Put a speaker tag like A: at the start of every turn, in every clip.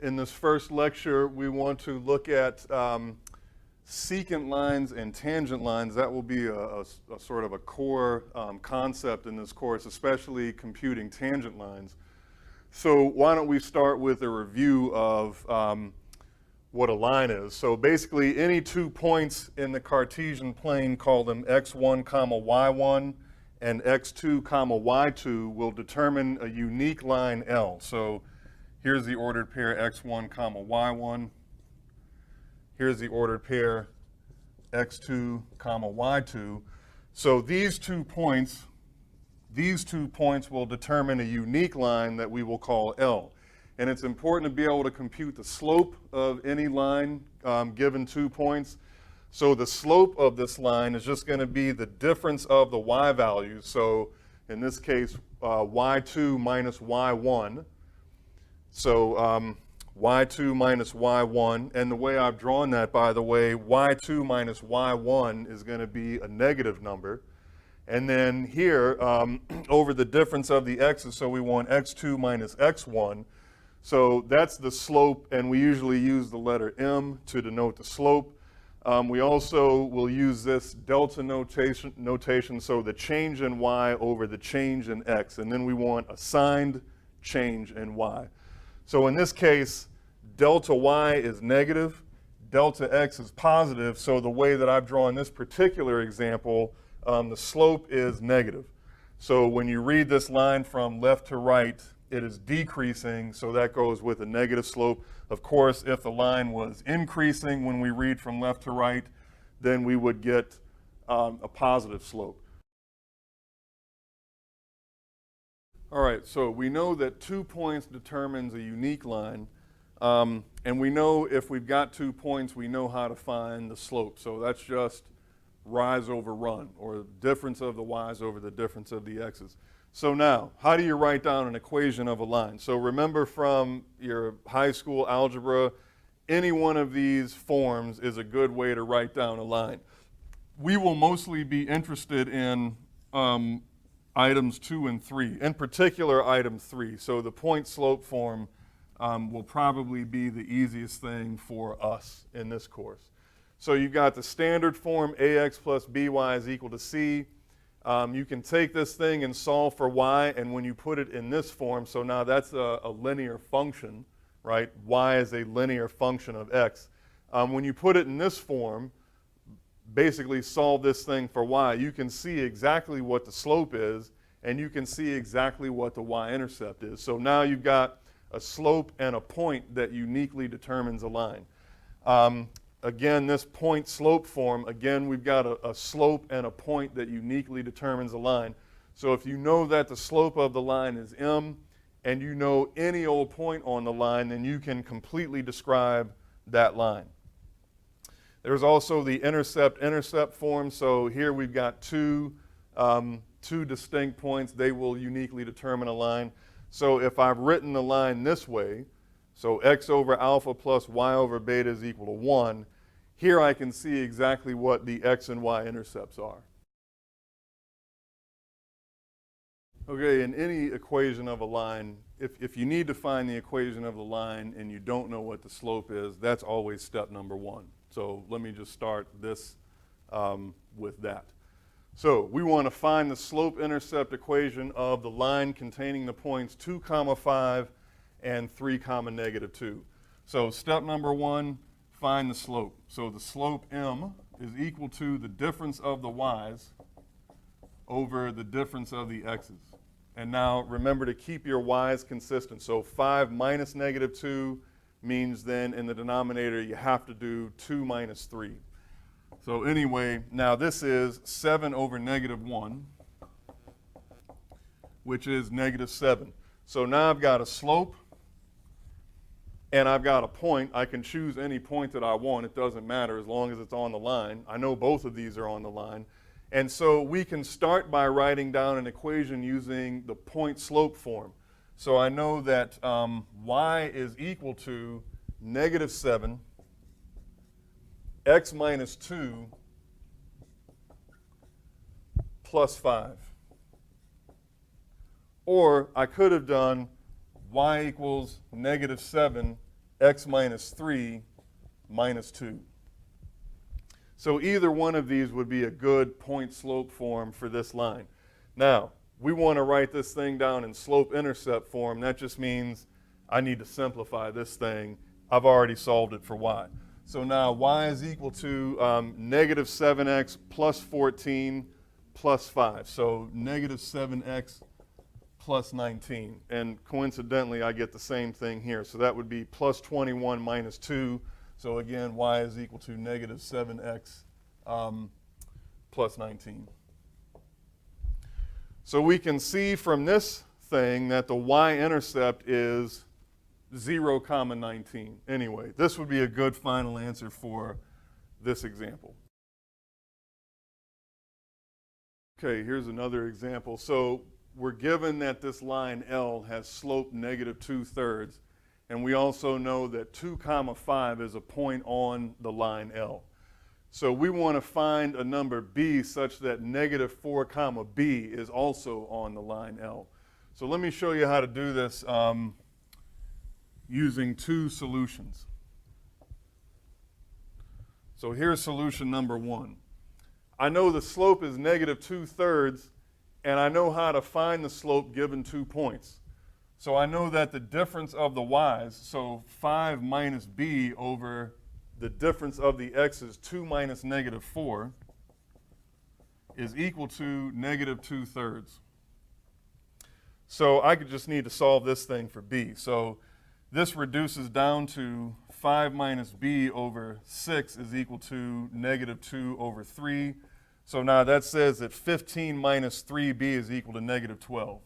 A: In this first lecture, we want to look at secant lines and tangent lines. That will be a sort of a core concept in this course, especially computing tangent lines. So why don't we start with a review of what a line is. So basically, any 2 points in the Cartesian plane, call them x1 comma y1 and x2 comma y2, will determine a unique line L. So here's the ordered pair x1 comma y1. Here's the ordered pair x2 comma y2. So these 2 points will determine a unique line that we will call L. And it's important to be able to compute the slope of any line given 2 points. So the slope of this line is just going to be the difference of the y values. So in this case, y2 minus y1. So y2 minus y1. And the way I've drawn that, by the way, y2 minus y1 is going to be a negative number. And then here, over the difference of the x's, so we want x2 minus x1. So that's the slope, and we usually use the letter m to denote the slope. We also will use this delta notation, so the change in y over the change in x, and then we want a signed change in y. So in this case, delta y is negative, delta x is positive, so the way that I've drawn this particular example, the slope is negative. So when you read this line from left to right, it is decreasing, so that goes with a negative slope. Of course, if the line was increasing when we read from left to right, then we would get a positive slope. All right, so we know that 2 points determines a unique line, and we know if we've got 2 points, we know how to find the slope. So that's just rise over run, or the difference of the y's over the difference of the x's. So now, how do you write down an equation of a line? So remember from your high school algebra, any one of these forms is a good way to write down a line. We will mostly be interested in items 2 and 3, in particular item 3. So the point slope form will probably be the easiest thing for us in this course. So you've got the standard form, ax plus by is equal to c. You can take this thing and solve for y, and when you put it in this form, so now that's a linear function, right? Y is a linear function of x. When you put it in this form, basically solve this thing for y, you can see exactly what the slope is, and you can see exactly what the y-intercept is. So now you've got a slope and a point that uniquely determines a line. Again, this point slope form, again, we've got a slope and a point that uniquely determines a line. So if you know that the slope of the line is m, and you know any old point on the line, then you can completely describe that line. There's also the intercept form. So here we've got two distinct points. They will uniquely determine a line. So if I've written the line this way, so x over alpha plus y over beta is equal to 1. Here I can see exactly what the x and y intercepts are. Okay, in any equation of a line, if you need to find the equation of the line and you don't know what the slope is, that's always step number 1. So let me just start this with that. So we want to find the slope-intercept equation of the line containing the points 2 comma 5 and 3 comma negative 2. So step number 1, find the slope. So the slope m is equal to the difference of the y's over the difference of the x's. And now remember to keep your y's consistent. So 5 minus negative 2 means then in the denominator you have to do 2 minus 3. So anyway, now this is 7 over negative 1, which is negative 7. So now I've got a slope and I've got a point. I can choose any point that I want. It doesn't matter as long as it's on the line. I know both of these are on the line. And so we can start by writing down an equation using the point slope form. So I know that y is equal to negative 7 x minus 2 plus 5. Or I could have done y equals negative 7 x minus 3 minus 2. So either one of these would be a good point slope form for this line. Now, we want to write this thing down in slope intercept form. That just means I need to simplify this thing. I've already solved it for y. So now y is equal to negative 7x plus 14 plus 5. So negative 7x plus 19. And coincidentally, I get the same thing here. So that would be plus 21 minus 2. So again, y is equal to negative 7x plus 19. So we can see from this thing that the y-intercept is 0, 19. Anyway, this would be a good final answer for this example. Okay, here's another example. So we're given that this line L has slope negative 2/3, and we also know that 2, 5 is a point on the line L. So we want to find a number b such that negative 4, b is also on the line L. So let me show you how to do this using two solutions. So here's solution number 1. I know the slope is negative 2/3, and I know how to find the slope given 2 points. So I know that the difference of the y's, so 5 minus b over the difference of the x's, 2 minus negative 4, is equal to negative 2/3. So I could just need to solve this thing for b. So this reduces down to 5 minus b over 6 is equal to negative 2 over 3. So now that says that 15 minus 3b is equal to negative 12.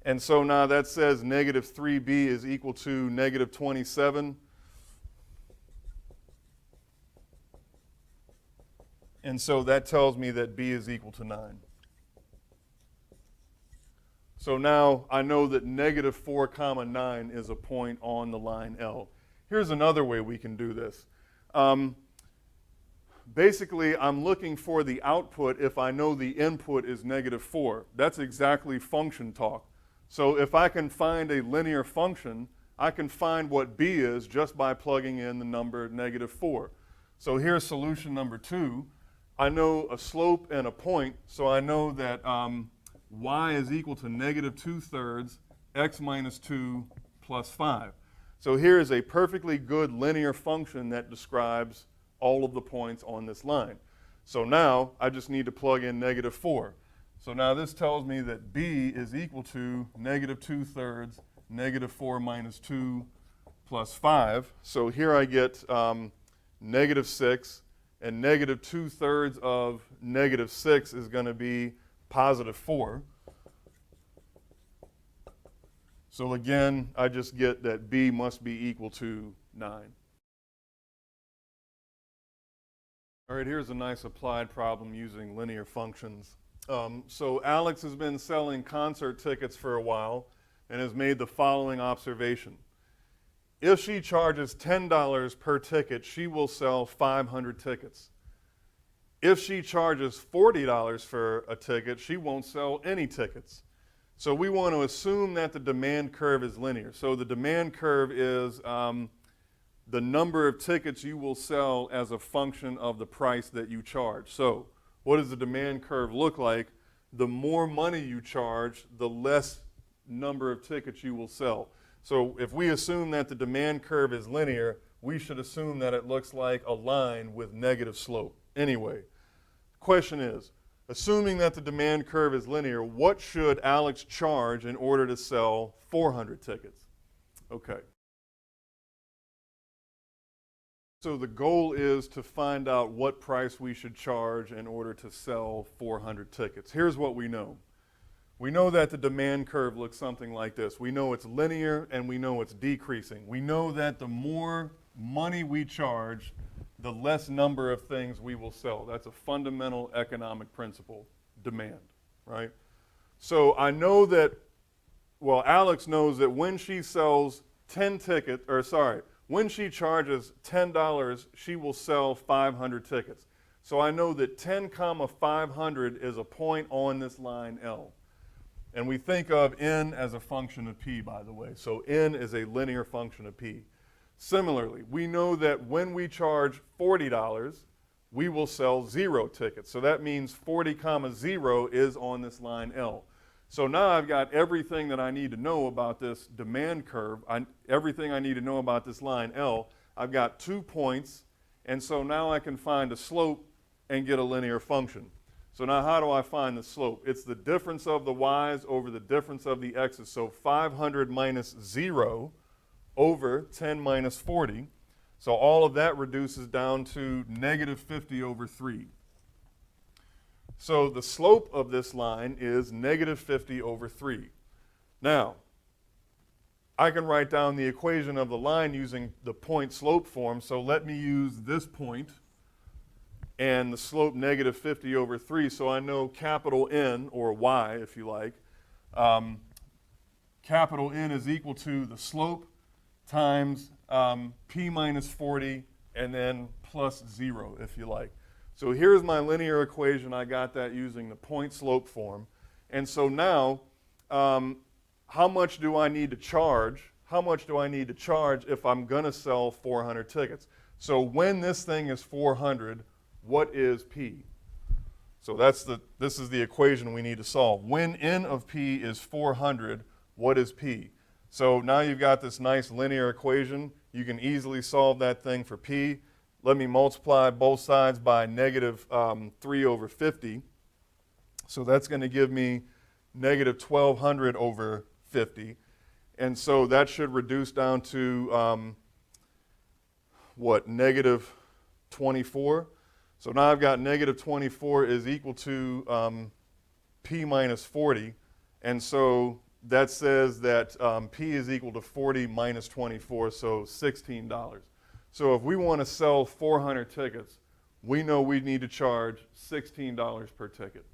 A: And so now that says negative 3b is equal to negative 27. And so that tells me that b is equal to 9. So now I know that negative 4, 9 is a point on the line L. Here's another way we can do this. Basically, I'm looking for the output if I know the input is negative 4. That's exactly function talk. So if I can find a linear function, I can find what b is just by plugging in the number negative 4. So here's solution number 2. I know a slope and a point, so I know that y is equal to negative 2/3 x minus 2 plus 5. So here is a perfectly good linear function that describes all of the points on this line. So now I just need to plug in negative 4. So now this tells me that b is equal to negative 2/3 negative 4 minus 2 plus 5. So here I get negative 6, and negative 2/3 of negative 6 is going to be positive 4. So again, I just get that b must be equal to 9. All right, here's a nice applied problem using linear functions. So Alex has been selling concert tickets for a while and has made the following observation. If she charges $10 per ticket, she will sell 500 tickets. If she charges $40 for a ticket, she won't sell any tickets. So we want to assume that the demand curve is linear. So the demand curve is the number of tickets you will sell as a function of the price that you charge. So what does the demand curve look like? The more money you charge, the less number of tickets you will sell. So if we assume that the demand curve is linear, we should assume that it looks like a line with negative slope. Anyway, question is, assuming that the demand curve is linear, what should Alex charge in order to sell 400 tickets? Okay. So the goal is to find out what price we should charge in order to sell 400 tickets. Here's what we know. We know that the demand curve looks something like this. We know it's linear and we know it's decreasing. We know that the more money we charge, the less number of things we will sell. That's a fundamental economic principle, demand, right? So I know that, well, Alex knows that when she sells 10 tickets, when she charges $10, she will sell 500 tickets. So I know that 10, 500 is a point on this line L. And we think of n as a function of p, by the way. So n is a linear function of p. Similarly, we know that when we charge $40, we will sell 0 tickets. So that means 40 comma 0 is on this line L. So now I've got everything that I need to know about this demand curve, everything I need to know about this line L. I've got 2 points, and so now I can find a slope and get a linear function. So now how do I find the slope? It's the difference of the y's over the difference of the x's. So 500 minus 0 over 10 minus 40. So all of that reduces down to negative 50 over 3. So the slope of this line is negative 50 over 3. Now, I can write down the equation of the line using the point slope form. So let me use this point and the slope negative 50 over 3. So I know capital N, or Y if you like, capital N is equal to the slope times p minus 40 and then plus 0 if you like. So here's my linear equation. I got that using the point slope form. And so now, how much do I need to charge? How much do I need to charge if I'm going to sell 400 tickets? So when this thing is 400, what is P? So this is the equation we need to solve. When n of P is 400, what is P? So now you've got this nice linear equation. You can easily solve that thing for P. Let me multiply both sides by negative 3 over 50. So that's going to give me negative 1,200 over 50. And so that should reduce down to, negative 24. So now I've got negative 24 is equal to p minus 40. And so that says that p is equal to 40 minus 24, so $16. So if we want to sell 400 tickets, we know we need to charge $16 per ticket.